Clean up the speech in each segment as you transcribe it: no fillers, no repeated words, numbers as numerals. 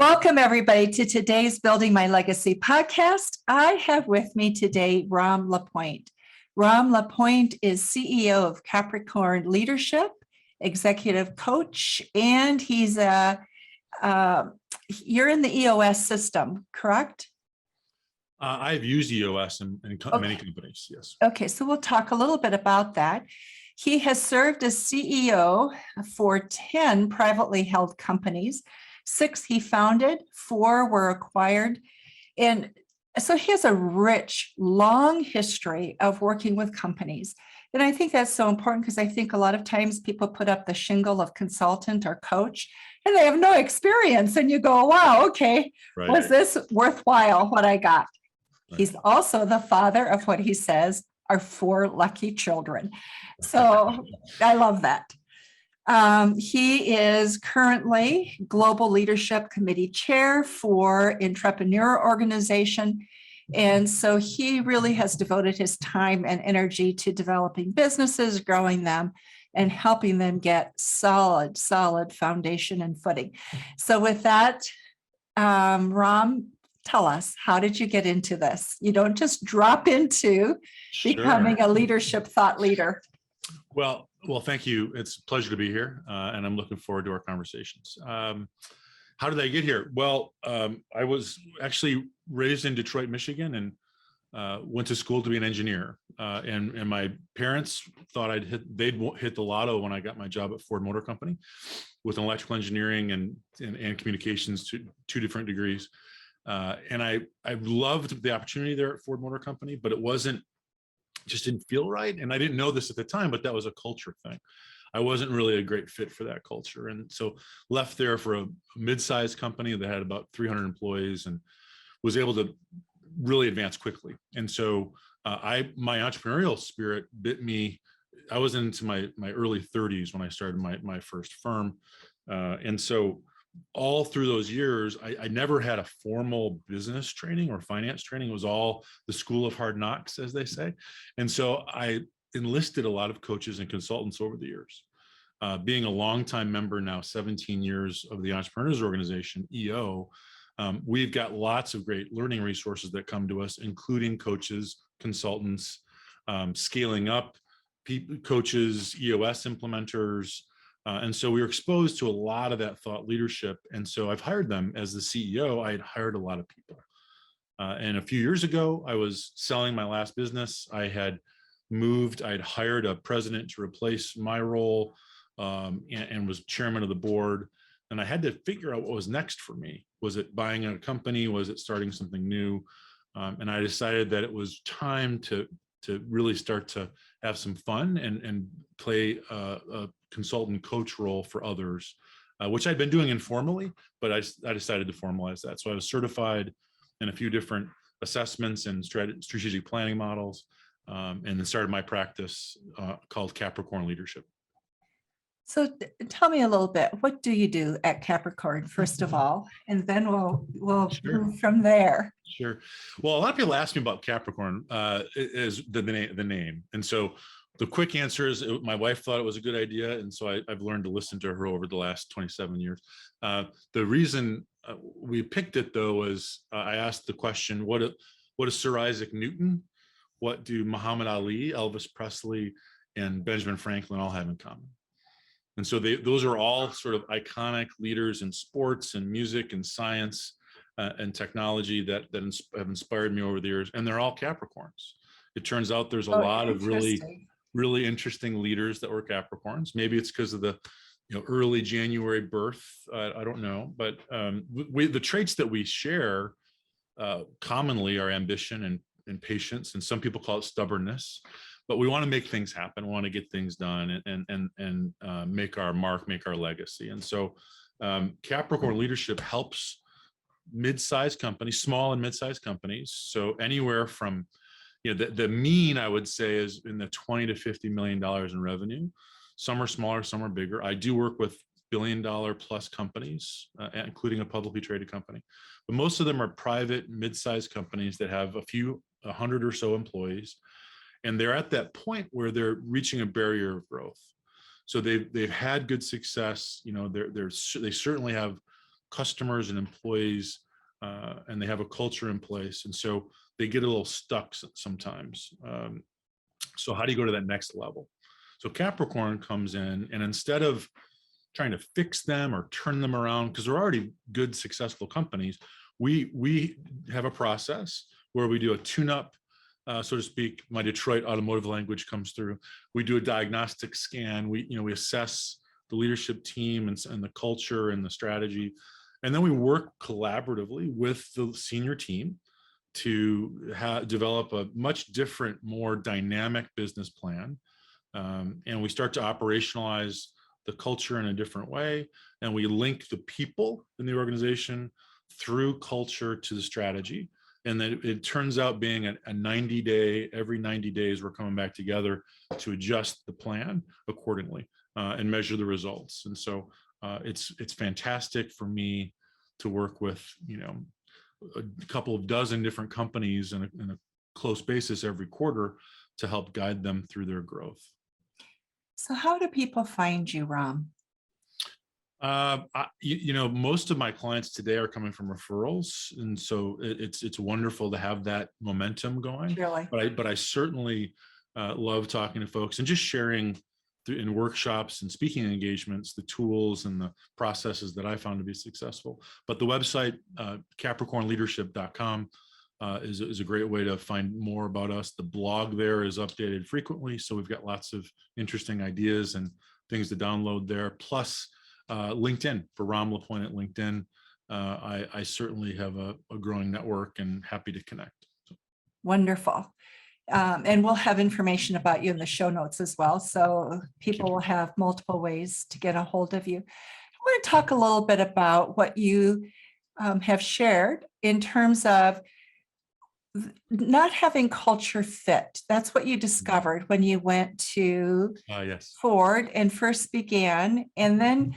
Welcome, everybody, to today's Building My Legacy podcast. I have with me today Rom LaPointe. Rom LaPointe is CEO of Capricorn Leadership, executive coach, and he's you're in the EOS system, correct? I've used EOS in many companies, yes. Okay, so we'll talk a little bit about that. He has served as CEO for 10 privately held companies. 6 he founded, 4 were acquired. And so he has a rich, long history of working with companies. And I think that's so important because I think a lot of times people put up the shingle of consultant or coach and they have no experience. And you go, wow, okay, right. Was this worthwhile what I got? Right. He's also the father of what he says are 4 lucky children. So I love that. He is currently Global Leadership Committee Chair for Entrepreneurial Organization. And so he really has devoted his time and energy to developing businesses, growing them, and helping them get solid foundation and footing. So with that, Rom, tell us, how did you get into this? You don't just drop into becoming a leadership thought leader. Well, thank you. It's a pleasure to be here, and I'm looking forward to our conversations. How did I get here? Well, I was actually raised in Detroit, Michigan, and went to school to be an engineer. And my parents thought they'd hit the lotto when I got my job at Ford Motor Company with electrical engineering and communications, two different degrees. And I loved the opportunity there at Ford Motor Company, but it just didn't feel right. And I didn't know this at the time, but that was a culture thing. I wasn't really a great fit for that culture. And so left there for a mid-sized company that had about 300 employees and was able to really advance quickly. And so my entrepreneurial spirit bit me. I was into my early 30s when I started my first firm. And so all through those years, I never had a formal business training or finance training. It was all the school of hard knocks, as they say. And so I enlisted a lot of coaches and consultants over the years. Being a longtime member now, 17 years of the Entrepreneurs Organization, EO, we've got lots of great learning resources that come to us, including coaches, consultants, scaling up, coaches, EOS implementers. And so we were exposed to a lot of that thought leadership. And so I've hired them as the CEO. I had hired a lot of people. And a few years ago, I was selling my last business. I'd hired a president to replace my role and was chairman of the board. And I had to figure out what was next for me. Was it buying a company? Was it starting something new? And I decided that it was time to really start to have some fun and play a consultant coach role for others, which I'd been doing informally, but I decided to formalize that. So I was certified in a few different assessments and strategic planning models, and then started my practice called Capricorn Leadership. So tell me a little bit, what do you do at Capricorn, first of all, and then we'll move from there. Sure. Well, a lot of people ask me about Capricorn, is the name. And so the quick answer is my wife thought it was a good idea. And so I've learned to listen to her over the last 27 years. The reason we picked it, though, was I asked the question, what is Sir Isaac Newton? What do Muhammad Ali, Elvis Presley, and Benjamin Franklin all have in common? And so those are all sort of iconic leaders in sports and music and science and technology that have inspired me over the years. And they're all Capricorns. It turns out there's a lot of really interesting leaders that were Capricorns. Maybe it's because of the early January birth. I don't know. But the traits that we share commonly are ambition and patience. And some people call it stubbornness. But we want to make things happen. We want to get things done and make our mark, make our legacy. And so Capricorn Leadership helps mid-sized companies, small and mid-sized companies. So anywhere from, the mean, I would say, is in the $20 to $50 million in revenue. Some are smaller, some are bigger. I do work with billion-dollar-plus companies, including a publicly traded company. But most of them are private, mid-sized companies that have 100 or so employees. And they're at that point where they're reaching a barrier of growth. So they've had good success. They certainly have customers and employees, and they have a culture in place. And so they get a little stuck sometimes. So how do you go to that next level? So Capricorn comes in, and instead of trying to fix them or turn them around, because they're already good, successful companies, we have a process where we do a tune-up, so to speak. My Detroit automotive language comes through. We do a diagnostic scan. We assess the leadership team and the culture and the strategy, and then we work collaboratively with the senior team to develop a much different, more dynamic business plan. And we start to operationalize the culture in a different way. And we link the people in the organization through culture to the strategy. And then it turns out being a 90-day, every 90 days, we're coming back together to adjust the plan accordingly and measure the results. And so it's fantastic for me to work with, a couple of dozen different companies in a close basis every quarter to help guide them through their growth. So how do people find you, Rom? Most of my clients today are coming from referrals, and so it's wonderful to have that momentum going. Really? But I certainly love talking to folks and just sharing in workshops and speaking engagements the tools and the processes that I found to be successful. But the website capricornleadership.com is a great way to find more about us. The blog there is updated frequently, so we've got lots of interesting ideas and things to download there. Plus LinkedIn, for Rom LaPointe at LinkedIn. I certainly have a growing network and happy to connect. So. Wonderful. And we'll have information about you in the show notes as well. So people will have multiple ways to get a hold of you. I want to talk a little bit about what you have shared in terms of not having culture fit. That's what you discovered when you went to Yes. Ford and first began. And then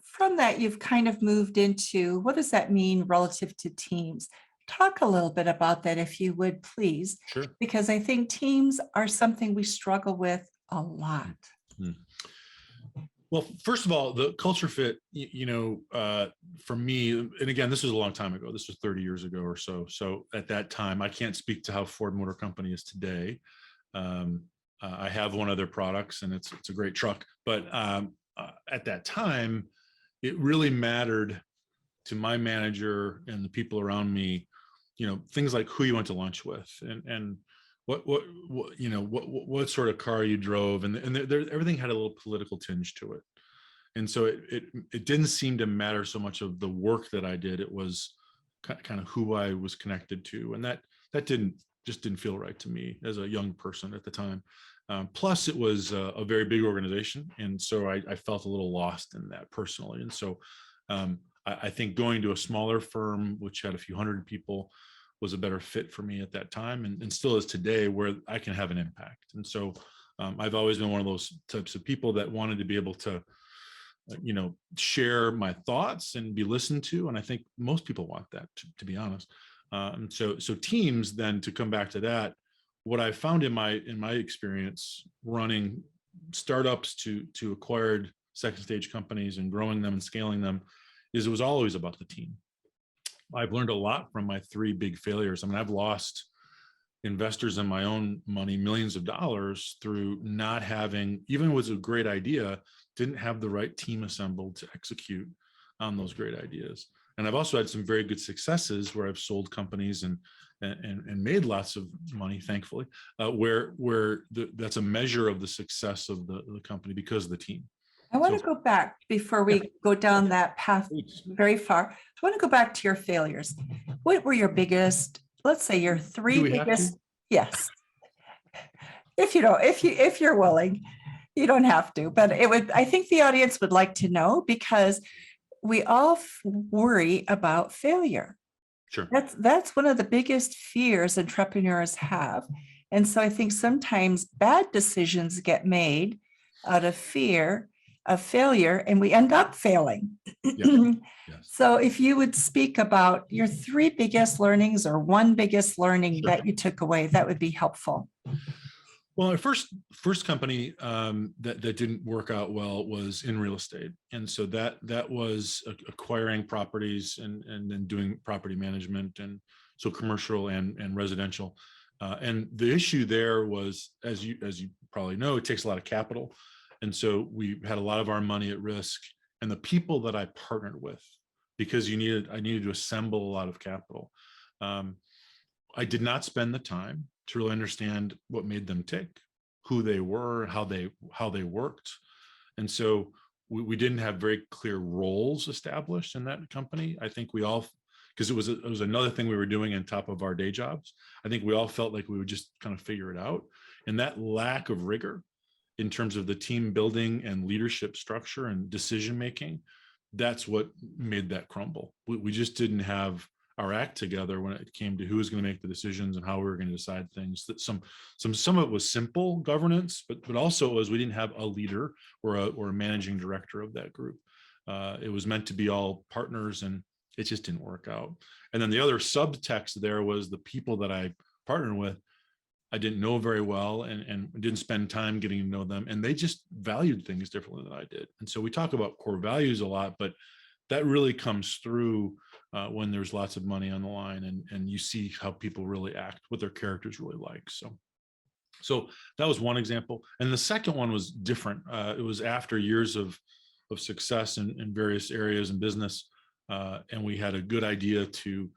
from that, you've kind of moved into, what does that mean relative to teams? Talk a little bit about that, if you would, please. Sure. Because I think teams are something we struggle with a lot. Mm-hmm. Well, first of all, the culture fit, for me, and again, this was a long time ago. This was 30 years ago or so. So at that time, I can't speak to how Ford Motor Company is today. I have one of their products, and it's a great truck. But at that time, it really mattered to my manager and the people around me, things like who you went to lunch with and what sort of car you drove, and everything had a little political tinge to it. And so it didn't seem to matter so much of the work that I did. It was kind of who I was connected to, and that didn't feel right to me as a young person at the time. Plus, it was a very big organization, and so I felt a little lost in that personally. And so I think going to a smaller firm, which had a few hundred people, was a better fit for me at that time, and still is today, where I can have an impact. And so I've always been one of those types of people that wanted to be able to, share my thoughts and be listened to. And I think most people want that, to be honest. And so teams, then, to come back to that, what I found in my experience running startups to acquired second stage companies and growing them and scaling them, is it was always about the team. I've learned a lot from my 3 big failures. I mean, I've lost investors in my own money, millions of dollars, through not having, even it was a great idea, didn't have the right team assembled to execute on those great ideas. And I've also had some very good successes where I've sold companies and made lots of money, thankfully, where that's a measure of the success of the company because of the team. I want to go back before we go down that path very far. I want to go back to your failures. What were your biggest, let's say your 3 biggest? Yes. If you're willing, you don't have to, but I think the audience would like to know, because we all worry about failure. Sure. That's one of the biggest fears entrepreneurs have. And so I think sometimes bad decisions get made out of fear of failure, and we end up failing. Yes. So if you would speak about your 3 biggest learnings or one biggest learning that you took away, that would be helpful. Well, our first company that didn't work out well was in real estate, and so that was acquiring properties and then doing property management, and so commercial and residential. And the issue there was, as you probably know, it takes a lot of capital, and so we had a lot of our money at risk. And the people that I partnered with, because I needed to assemble a lot of capital. I did not spend the time to really understand what made them tick, who they were, how they worked. And so we didn't have very clear roles established in that company. I think we all, because it was another thing we were doing on top of our day jobs. I think we all felt like we would just kind of figure it out. And that lack of rigor in terms of the team building and leadership structure and decision making, that's what made that crumble. We just didn't have our act together when it came to who was going to make the decisions and how we were going to decide things. That some of it was simple governance, but also it was, we didn't have a leader or a managing director of that group. It was meant to be all partners, and it just didn't work out. And then the other subtext there was the people that I partnered with, I didn't know very well and didn't spend time getting to know them. And they just valued things differently than I did. And so we talk about core values a lot, but that really comes through when there's lots of money on the line, and you see how people really act, what their characters really like. So that was one example. And the second one was different. It was after years of success in various areas in business. And we had a good idea to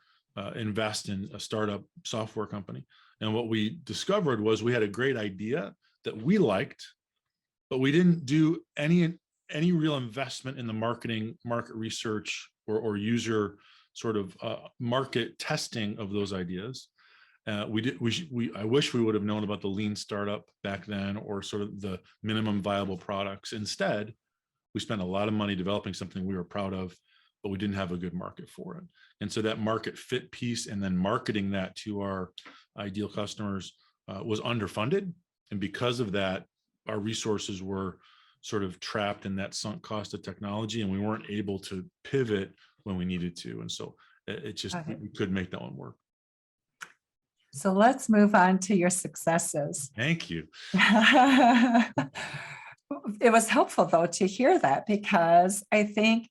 invest in a startup software company. And what we discovered was we had a great idea that we liked, but we didn't do any real investment in the market research, or user sort of market testing of those ideas. I wish we would have known about the lean startup back then, or sort of the minimum viable products. Instead, we spent a lot of money developing something we were proud of, but we didn't have a good market for it. And so that market fit piece and then marketing that to our ideal customers was underfunded. And because of that, our resources were sort of trapped in that sunk cost of technology, and we weren't able to pivot when we needed to. And so it just, we couldn't make that one work. So let's move on to your successes. Thank you. It was helpful, though, to hear that, because I think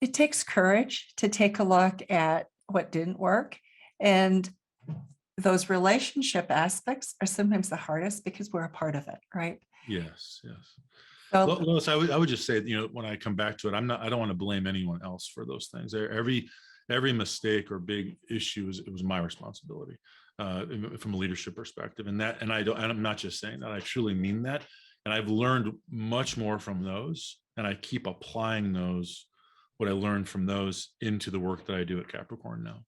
it takes courage to take a look at what didn't work. And those relationship aspects are sometimes the hardest because we're a part of it, right? Yes, yes. So, Lois, I would just say, when I come back to it, I don't want to blame anyone else for those things. Every mistake or big issue it was my responsibility from a leadership perspective. And I'm not just saying that, I truly mean that. And I've learned much more from those, and I keep applying what I learned from those into the work that I do at Capricorn now.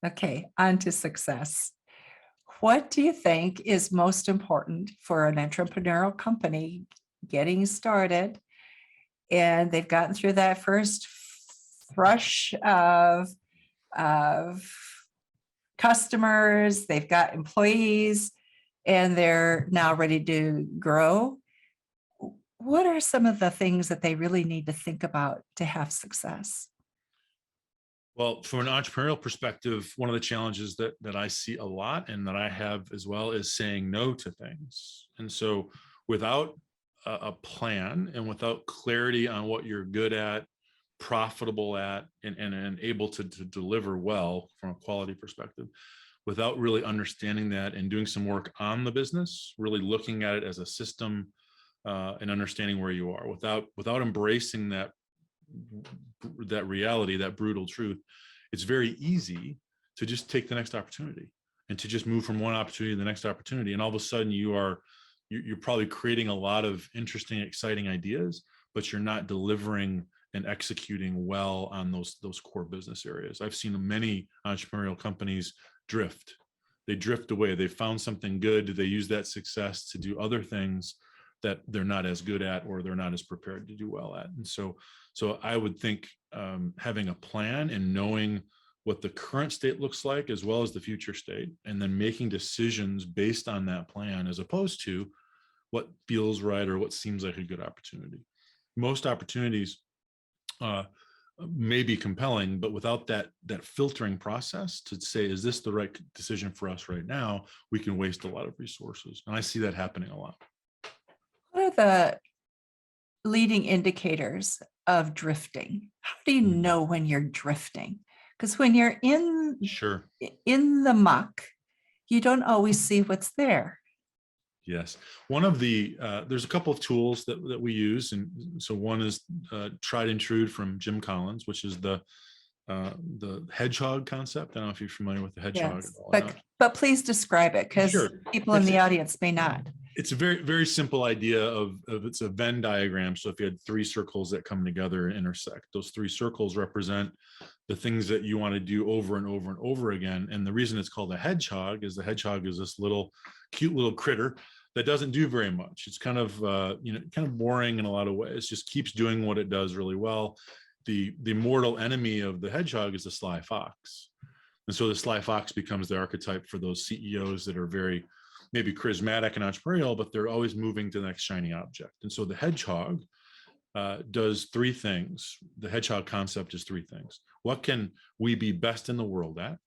okay, on to success. What do you think is most important for an entrepreneurial company getting started, and they've gotten through that first rush of customers, they've got employees, and they're now ready to grow? What are some of the things that they really need to think about to have success? Well, from an entrepreneurial perspective, one of the challenges that I see a lot, and that I have as well, is saying no to things. And so without a plan and without clarity on what you're good at, profitable at, and able to deliver well from a quality perspective, without really understanding that and doing some work on the business, really looking at it as a system, and understanding where you are, without embracing that reality, that brutal truth, it's very easy to just take the next opportunity and to just move from one opportunity to the next opportunity. And all of a sudden you're probably creating a lot of interesting, exciting ideas, but you're not delivering and executing well on those core business areas. I've seen many entrepreneurial companies drift. They drift away. They found something good. They use that success to do other things that they're not as good at, or they're not as prepared to do well at. And so I would think having a plan and knowing what the current state looks like as well as the future state, and then making decisions based on that plan, as opposed to what feels right or what seems like a good opportunity. Most opportunities may be compelling, but without that filtering process to say, is this the right decision for us right now, we can waste a lot of resources. And I see that happening a lot. What are the leading indicators of drifting? How do you know when you're drifting? Because when you're in the muck, you don't always see what's there. Yes. One of the, there's a couple of tools that we use. And so one is Tried and True from Jim Collins, which is the hedgehog concept. I don't know if you're familiar with the hedgehog. Yes, but please describe it, because people in the audience may not. It's a very, very simple idea of it's a Venn diagram. So if you had 3 circles that come together and intersect, those 3 circles represent the things that you want to do over and over and over again. And the reason it's called a hedgehog is the hedgehog is this cute little critter that doesn't do very much. It's kind of kind of boring in a lot of ways. Just keeps doing what it does really well. The mortal enemy of the hedgehog is the sly fox, and so the sly fox becomes the archetype for those CEOs that are very maybe charismatic and entrepreneurial, but they're always moving to the next shiny object. And so the hedgehog does 3 things. The hedgehog concept is 3 things. What can we be best in the world at?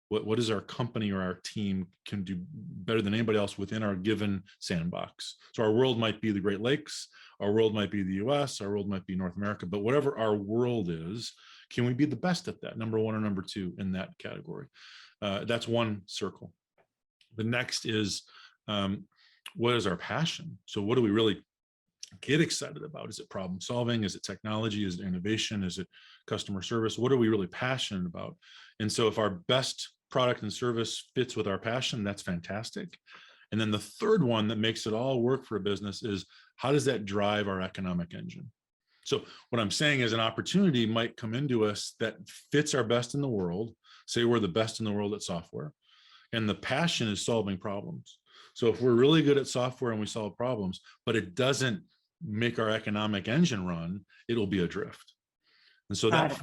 What is our company or our team can do better than anybody else within our given sandbox? So our world might be the Great Lakes, our world might be the US, our world might be North America, but whatever our world is, can we be the best at that? Number 1 or number 2 in that category. That's one circle. The next is, what is our passion? So what do we really get excited about? Is it problem solving? Is it technology? Is it innovation? Is it customer service? What are we really passionate about? And so if our best product and service fits with our passion, that's fantastic. And then the third one that makes it all work for a business is, how does that drive our economic engine? So what I'm saying is, an opportunity might come into us that fits our best in the world. Say we're the best in the world at software, and the passion is solving problems. So if we're really good at software and we solve problems, but it doesn't make our economic engine run, it'll be adrift. And so that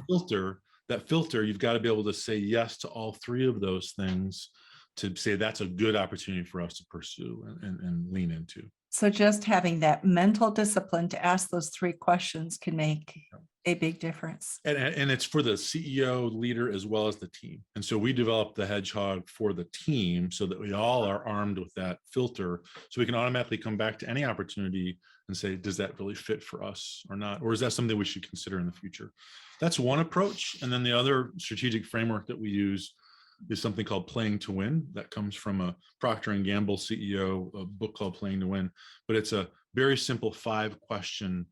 filter, you've got to be able to say yes to all 3 of those things to say that's a good opportunity for us to pursue and lean into. So just having that mental discipline to ask those 3 questions can make a big difference. And it's for the CEO, leader, as well as the team. And so we developed the hedgehog for the team so that we all are armed with that filter, so we can automatically come back to any opportunity and say, does that really fit for us or not? Or is that something we should consider in the future? That's one approach. And then the other strategic framework that we use is something called Playing to Win. That comes from a Procter & Gamble CEO, a book called Playing to Win. But it's a very simple 5-question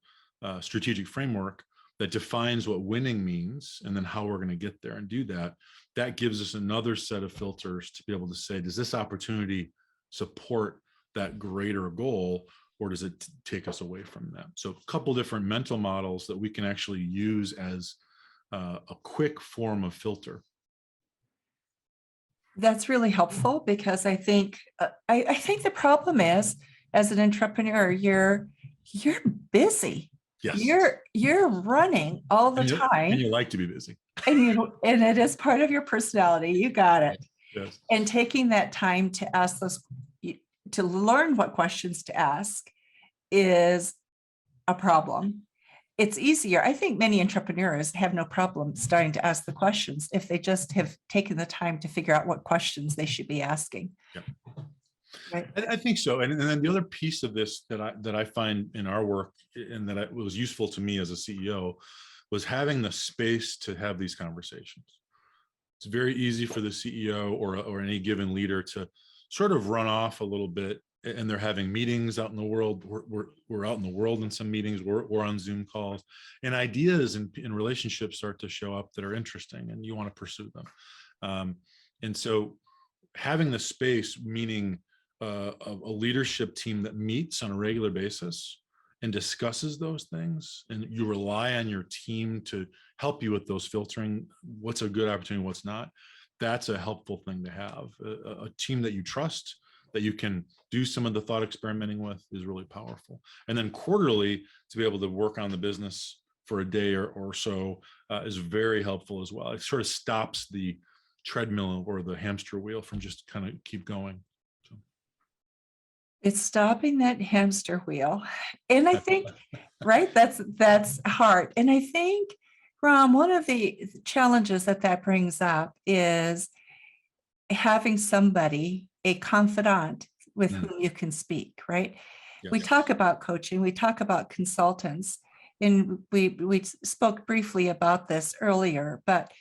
strategic framework that defines what winning means and then how we're going to get there and do that. That gives us another set of filters to be able to say, does this opportunity support that greater goal, or does it take us away from that? So a couple different mental models that we can actually use as a quick form of filter. That's really helpful, because I think the problem is, as an entrepreneur, you're busy. Yes. You're running all the time. And you like to be busy. And it is part of your personality. You got it. Yes. And taking that time to ask to learn what questions to ask is a problem. It's easier. I think many entrepreneurs have no problem starting to ask the questions if they just have taken the time to figure out what questions they should be asking. Yeah. Right. I think so. And then the other piece of this that I find in our work, and that was useful to me as a CEO, was having the space to have these conversations. It's very easy for the CEO or any given leader to sort of run off a little bit, and they're having meetings out in the world. We're out in the world in some meetings. We're on Zoom calls, and ideas in relationships start to show up that are interesting, and you want to pursue them. And so having the space, meaning a leadership team that meets on a regular basis and discusses those things, and you rely on your team to help you with those filtering, what's a good opportunity, what's not. That's a helpful thing to have. A team that you trust, that you can do some of the thought experimenting with, is really powerful. And then quarterly, to be able to work on the business for a day or so is very helpful as well. It sort of stops the treadmill or the hamster wheel from just kind of keep going. So. It's stopping that hamster wheel. And I think, right, that's hard. And I think Rom, one of the challenges that brings up is having somebody, a confidant with Mm, whom you can speak, right? We yes. talk about coaching, we talk about consultants, and we spoke briefly about this earlier, but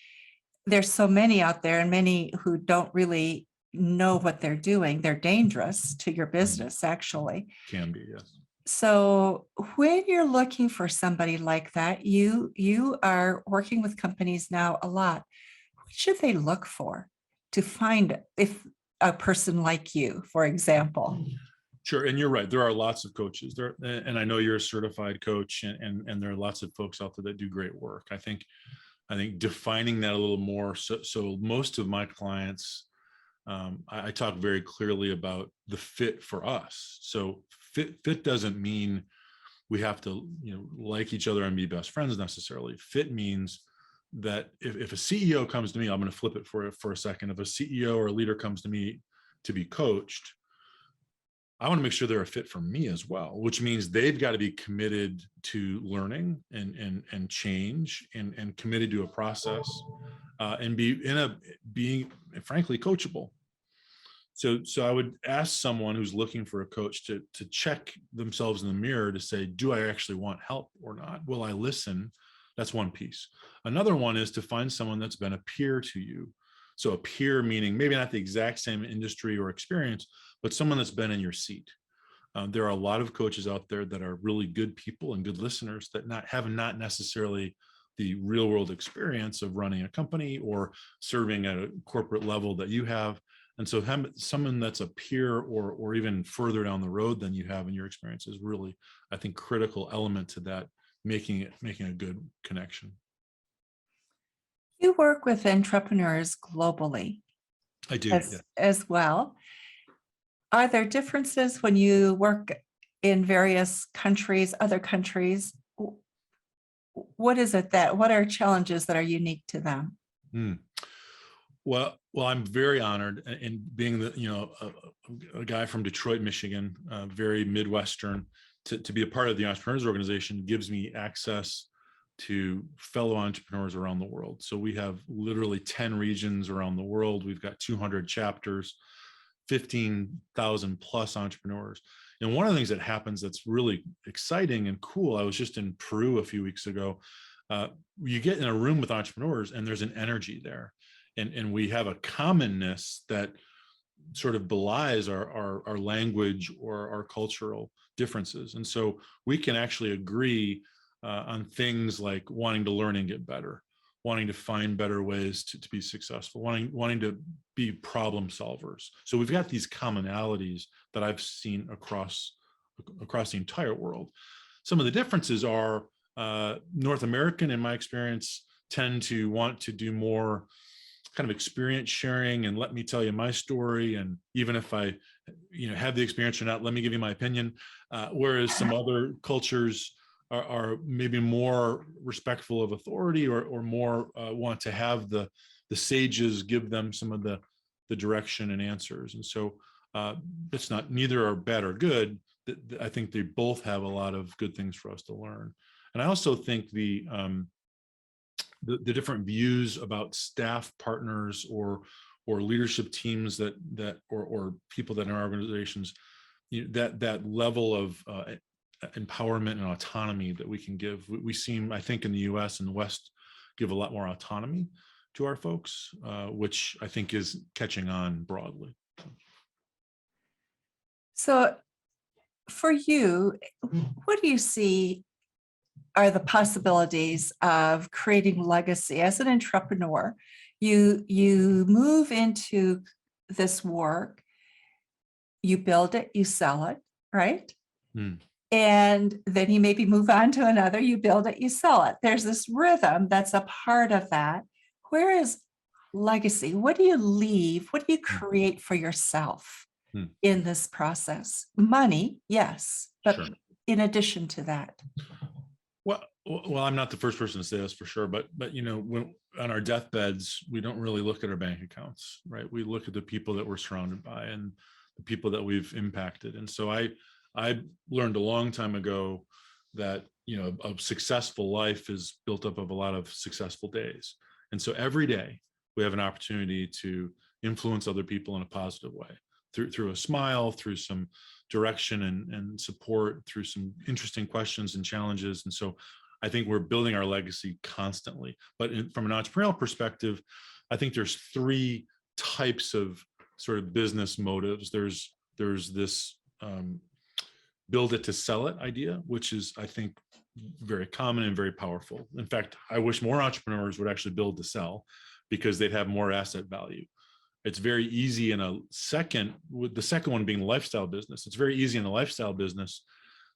there's so many out there and many who don't really know what they're doing. They're dangerous to your business, actually. Can be, yes. So when you're looking for somebody like that, you are working with companies now a lot. What should they look for to find if a person like you, for example? Sure, and you're right. There are lots of coaches there, and I know you're a certified coach, and there are lots of folks out there that do great work. I think defining that a little more. So most of my clients, I talk very clearly about the fit for us. So fit doesn't mean we have to like each other and be best friends necessarily. Fit means that if a CEO comes to me, I'm going to flip it for a second. If a CEO or a leader comes to me to be coached, I want to make sure they're a fit for me as well, which means they've got to be committed to learning and change and committed to a process, and being frankly coachable. So I would ask someone who's looking for a coach to check themselves in the mirror to say, do I actually want help or not? Will I listen? That's one piece. Another one is to find someone that's been a peer to you. So a peer meaning maybe not the exact same industry or experience, but someone that's been in your seat. There are a lot of coaches out there that are really good people and good listeners that have not necessarily the real world experience of running a company or serving at a corporate level that you have. And so someone that's a peer or even further down the road than you have in your experience is really, I think, critical element to that, making a good connection. You work with entrepreneurs globally I do. Yeah. as well. Are there differences when you work in various countries, other countries? What are challenges that are unique to them? Mm. Well, I'm very honored in being a guy from Detroit, Michigan, very Midwestern, to be a part of the Entrepreneurs Organization gives me access to fellow entrepreneurs around the world. So we have literally 10 regions around the world. We've got 200 chapters, 15,000 plus entrepreneurs. And one of the things that happens that's really exciting and cool, I was just in Peru a few weeks ago. You get in a room with entrepreneurs and there's an energy there. And we have a commonness that sort of belies our language or our cultural differences. And so we can actually agree on things like wanting to learn and get better, wanting to find better ways to be successful, wanting to be problem solvers. So we've got these commonalities that I've seen across the entire world. Some of the differences are North American, in my experience, tend to want to do more kind of experience sharing and let me tell you my story. And even if I, have the experience or not, let me give you my opinion. Whereas some other cultures are maybe more respectful of authority or more want to have the sages give them some of the direction and answers. And so it's not, neither are bad or good. I think they both have a lot of good things for us to learn. And I also think the different views about staff partners or leadership teams or people that in our organizations, that level of empowerment and autonomy that we can give. We seem, I think, in the US and the West, give a lot more autonomy to our folks, which I think is catching on broadly. So for you, what do you see are the possibilities of creating legacy as an entrepreneur? You move into this work, you build it, you sell it, right? Mm. And then you maybe move on to another, you build it, you sell it. There's this rhythm that's a part of that. Where is legacy? What do you leave? What do you create for yourself in this process? Money, yes, but Sure. in addition to that. Well, I'm not the first person to say this for sure, but when on our deathbeds, we don't really look at our bank accounts, right? We look at the people that we're surrounded by and the people that we've impacted. And so I learned a long time ago that a successful life is built up of a lot of successful days. And so every day we have an opportunity to influence other people in a positive way through a smile, through some direction and support, through some interesting questions and challenges. And so I think we're building our legacy constantly. But from an entrepreneurial perspective, I think there's three types of sort of business motives. There's this build it to sell it idea, which is, I think, very common and very powerful. In fact, I wish more entrepreneurs would actually build to sell, because they'd have more asset value. It's very easy in a second, with the second one being lifestyle business. It's very easy in a lifestyle business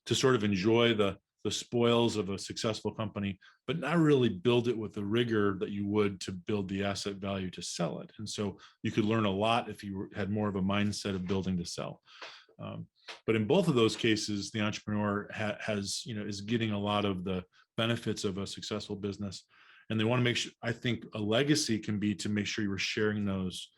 to sort of enjoy the spoils of a successful company, but not really build it with the rigor that you would to build the asset value to sell it. And so you could learn a lot if you had more of a mindset of building to sell. But in both of those cases, the entrepreneur is getting a lot of the benefits of a successful business. And they want to make sure, I think a legacy can be to make sure you were sharing those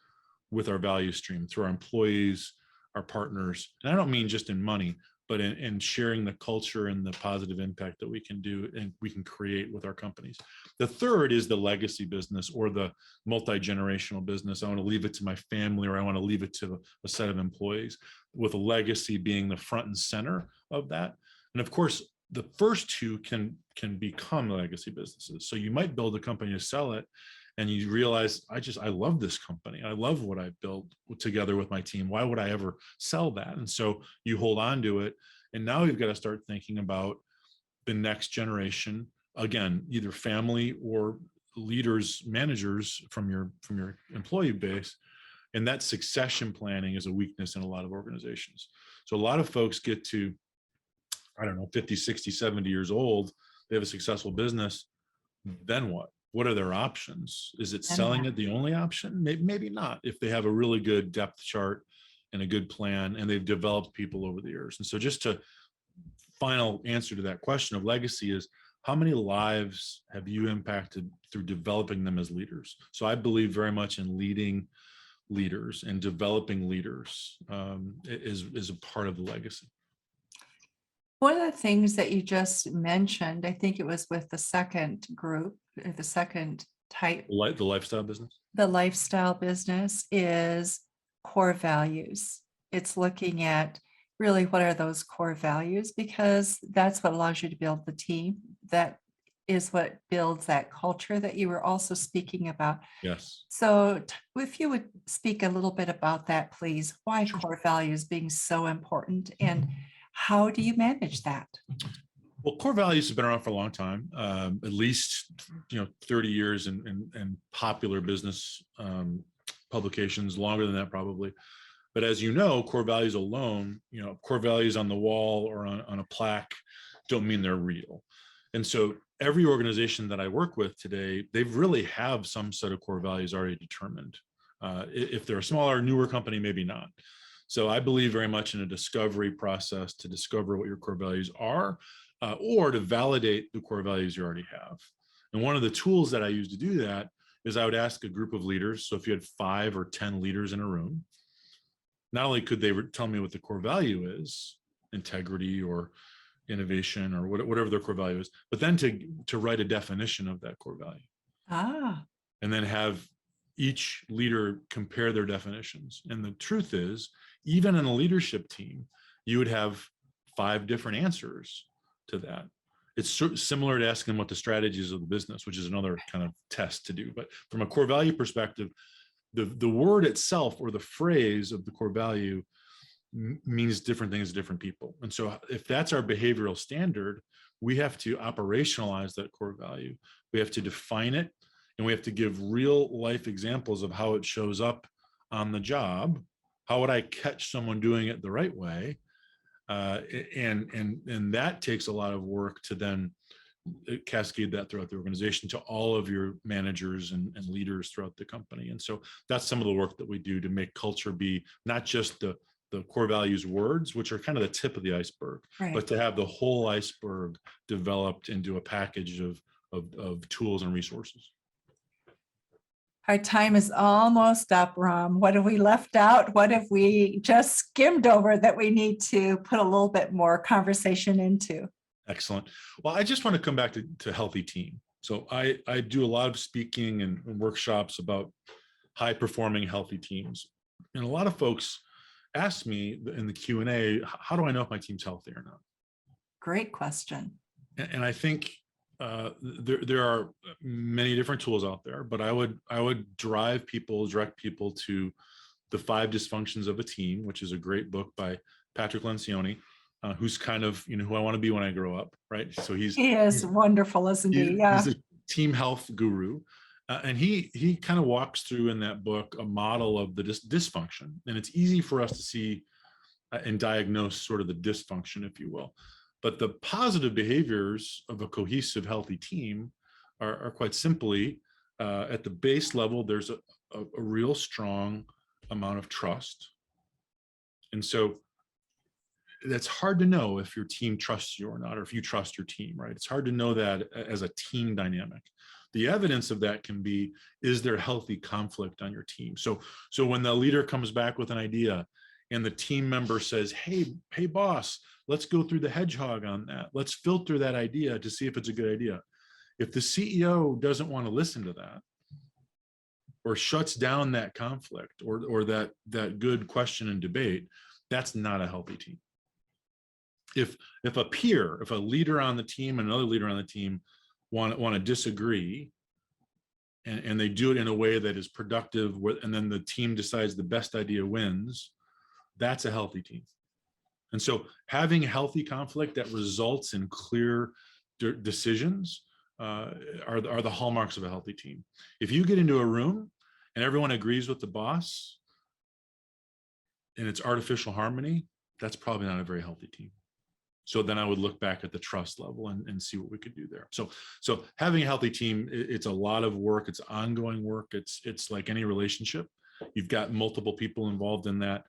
with our value stream through our employees, our partners. And I don't mean just in money, but in sharing the culture and the positive impact that we can do and we can create with our companies. The third is the legacy business, or the multi-generational business. I want to leave it to my family, or I want to leave it to a set of employees, with a legacy being the front and center of that. And of course, the first two can become legacy businesses. So you might build a company to sell it, and you realize, I love this company. I love what I built together with my team. Why would I ever sell that? And so you hold on to it. And now you've got to start thinking about the next generation, again, either family or leaders, managers from your employee base. And that succession planning is a weakness in a lot of organizations. So a lot of folks get to, 50, 60, 70 years old, they have a successful business. Then what? What are their options? Is it selling it the only option? Maybe not, if they have a really good depth chart and a good plan, and they've developed people over the years. And so just to final answer to that question of legacy is, how many lives have you impacted through developing them as leaders? So I believe very much in leading leaders, and developing leaders is a part of the legacy. One of the things that you just mentioned, I think it was with the second group, the second type, The lifestyle business? the lifestyle business, is core values. It's looking at really what are those core values, because that's what allows you to build the team. That is what builds that culture that you were also speaking about. Yes. So if you would speak a little bit about that, please. Why core values being so important, and how do you manage that? Well, core values have been around for a long time, at least 30 years in popular business publications, longer than that probably. But as you know, core values alone, core values on the wall or on a plaque don't mean they're real. And so every organization that I work with today, they really have some set of core values already determined. If they're a smaller, newer company, maybe not. So I believe very much in a discovery process to discover what your core values are, or to validate the core values you already have. And one of the tools that I use to do that is I would ask a group of leaders. So if you had 5 or 10 leaders in a room, not only could they tell me what the core value is, integrity or innovation or whatever their core value is, but then to write a definition of that core value. And then have each leader compare their definitions. And the truth is, even in a leadership team, you would have 5 different answers to that. It's similar to asking them what the strategies of the business, which is another kind of test to do. But from a core value perspective, the word itself, or the phrase of the core value, means different things to different people. And so if that's our behavioral standard, we have to operationalize that core value. We have to define it, and we have to give real life examples of how it shows up on the job. How would I catch someone doing it the right way? And that takes a lot of work to then cascade that throughout the organization to all of your managers and leaders throughout the company. And so that's some of the work that we do to make culture be not just the core values words, which are kind of the tip of the iceberg, Right. but to have the whole iceberg developed into a package of tools and resources. Our time is almost up, Rom. What have we left out? What have we just skimmed over that we need to put a little bit more conversation into? Excellent. Well, I just want to come back to healthy team. So I do a lot of speaking and workshops about high performing healthy teams. And a lot of folks ask me in the Q&A, how do I know if my team's healthy or not? Great question. And I think there are many different tools out there, but I would direct people to The 5 Dysfunctions of a Team, which is a great book by Patrick Lencioni, who's kind of, who I want to be when I grow up, right? So He is wonderful, isn't he? Yeah. He's a team health guru. And he kind of walks through in that book a model of the dysfunction. And it's easy for us to see and diagnose sort of the dysfunction, if you will. But the positive behaviors of a cohesive, healthy team are quite simply, at the base level, there's a real strong amount of trust. And so that's hard to know if your team trusts you or not, or if you trust your team, right? It's hard to know that as a team dynamic. The evidence of that can be, is there healthy conflict on your team? So when the leader comes back with an idea and the team member says, hey boss, let's go through the hedgehog on that. Let's filter that idea to see if it's a good idea. If the CEO doesn't want to listen to that, or shuts down that conflict or that good question and debate, that's not a healthy team. If a leader on the team and another leader on the team want to disagree, and they do it in a way that is productive, and then the team decides the best idea wins, that's a healthy team. And so having healthy conflict that results in clear decisions are the hallmarks of a healthy team. If you get into a room and everyone agrees with the boss and it's artificial harmony, that's probably not a very healthy team. So then I would look back at the trust level and see what we could do there. So having a healthy team, it's a lot of work. It's ongoing work. It's like any relationship. You've got multiple people involved in that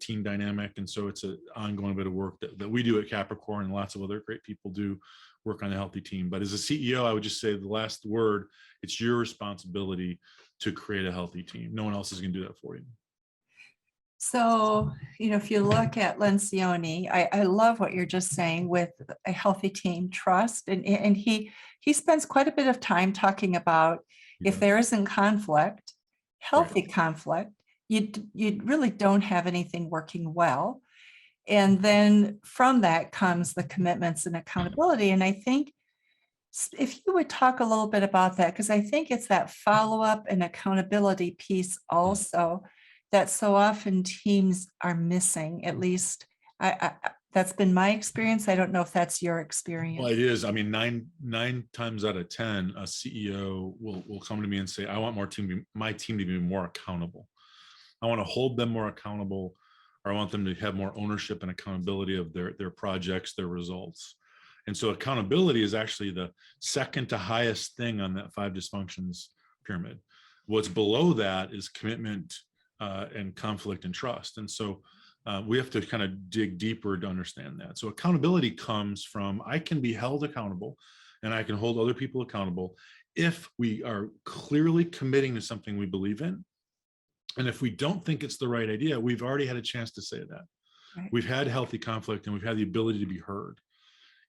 team dynamic. And so it's an ongoing bit of work that we do at Capricorn, and lots of other great people do work on a healthy team. But as a CEO, I would just say the last word, it's your responsibility to create a healthy team. No one else is going to do that for you. So, if you look at Lencioni, I love what you're just saying with a healthy team, trust. And he spends quite a bit of time talking about if there isn't conflict, healthy conflict, you really don't have anything working well. And then from that comes the commitments and accountability. And I think if you would talk a little bit about that, because I think it's that follow-up and accountability piece also that so often teams are missing. At least that's been my experience. I don't know if that's your experience. Well, it is. I mean, nine times out of 10, a CEO will come to me and say, I want my team to be more accountable. I want to hold them more accountable, or I want them to have more ownership and accountability of their projects, their results. And so accountability is actually the second to highest thing on that 5 dysfunctions pyramid. What's below that is commitment and conflict and trust. And so we have to kind of dig deeper to understand that. So accountability comes from, I can be held accountable and I can hold other people accountable if we are clearly committing to something we believe in. And if we don't think it's the right idea, we've already had a chance to say that. Right. We've had healthy conflict and we've had the ability to be heard.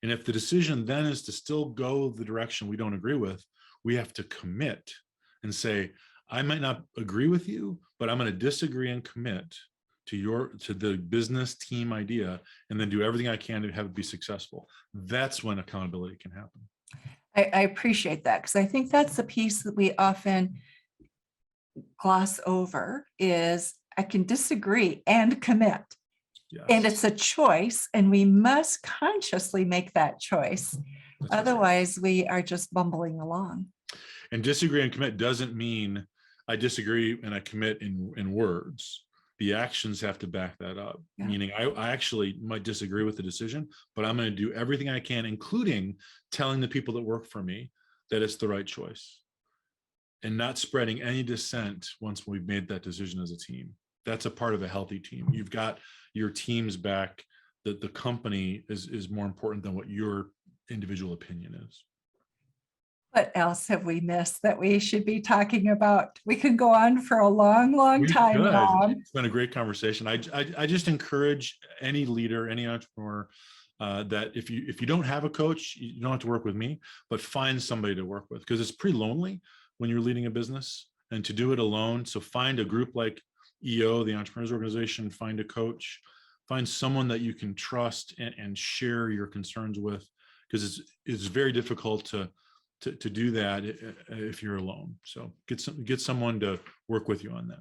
And if the decision then is to still go the direction we don't agree with, we have to commit and say, I might not agree with you, but I'm going to disagree and commit to the business team idea, and then do everything I can to have it be successful. That's when accountability can happen. I appreciate that, because I think that's the piece that we often gloss over is I can disagree and commit. Yes. And it's a choice, and we must consciously make that choice. That's Otherwise, right. We are just bumbling along. And disagree and commit doesn't mean I disagree and I commit in words. The actions have to back that up. Yeah. Meaning I actually might disagree with the decision, but I'm going to do everything I can, including telling the people that work for me that it's the right choice, and not spreading any dissent once we've made that decision as a team. That's a part of a healthy team. You've got your team's back. That the company is more important than what your individual opinion is. What else have we missed that we should be talking about? We could go on for a long, long time. It's been a great conversation. I just encourage any leader, any entrepreneur, that if you don't have a coach, you don't have to work with me, but find somebody to work with, because it's pretty lonely when you're leading a business and to do it alone. So find a group like EO, the Entrepreneurs Organization, find a coach, find someone that you can trust and share your concerns with, because it's very difficult to do that if you're alone. So get someone to work with you on that.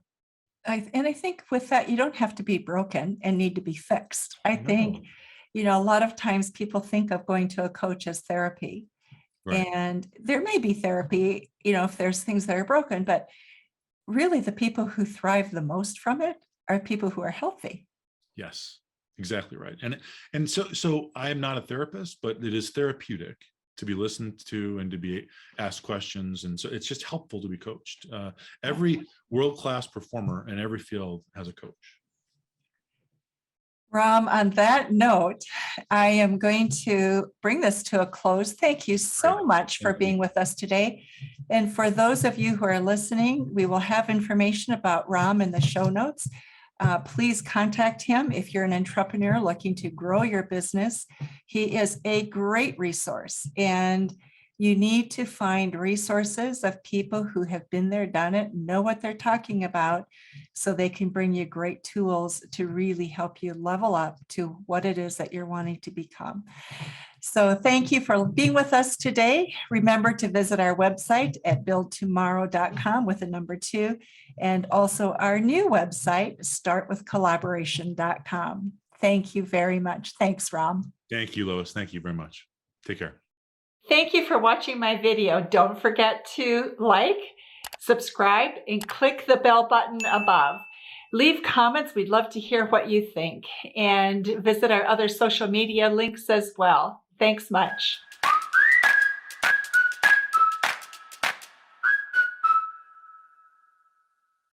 And I think with that, you don't have to be broken and need to be fixed. I think, a lot of times people think of going to a coach as therapy. Right. And there may be therapy, if there's things that are broken, but really the people who thrive the most from it are people who are healthy. Yes, exactly right. And so I am not a therapist, but it is therapeutic to be listened to and to be asked questions. And so it's just helpful to be coached. Every world-class performer in every field has a coach. Rom, on that note, I am going to bring this to a close. Thank you so much for being with us today. And for those of you who are listening, we will have information about Rom in the show notes. Please contact him if you're an entrepreneur looking to grow your business. He is a great resource, and you need to find resources of people who have been there, done it, know what they're talking about, so they can bring you great tools to really help you level up to what it is that you're wanting to become. So thank you for being with us today. Remember to visit our website at buildtomorrow.com with a number 2, and also our new website, startwithcollaboration.com. Thank you very much. Thanks, Rom. Thank you, Lois. Thank you very much. Take care. Thank you for watching my video. Don't forget to like, subscribe, and click the bell button above. Leave comments. We'd love to hear what you think. And visit our other social media links as well. Thanks much.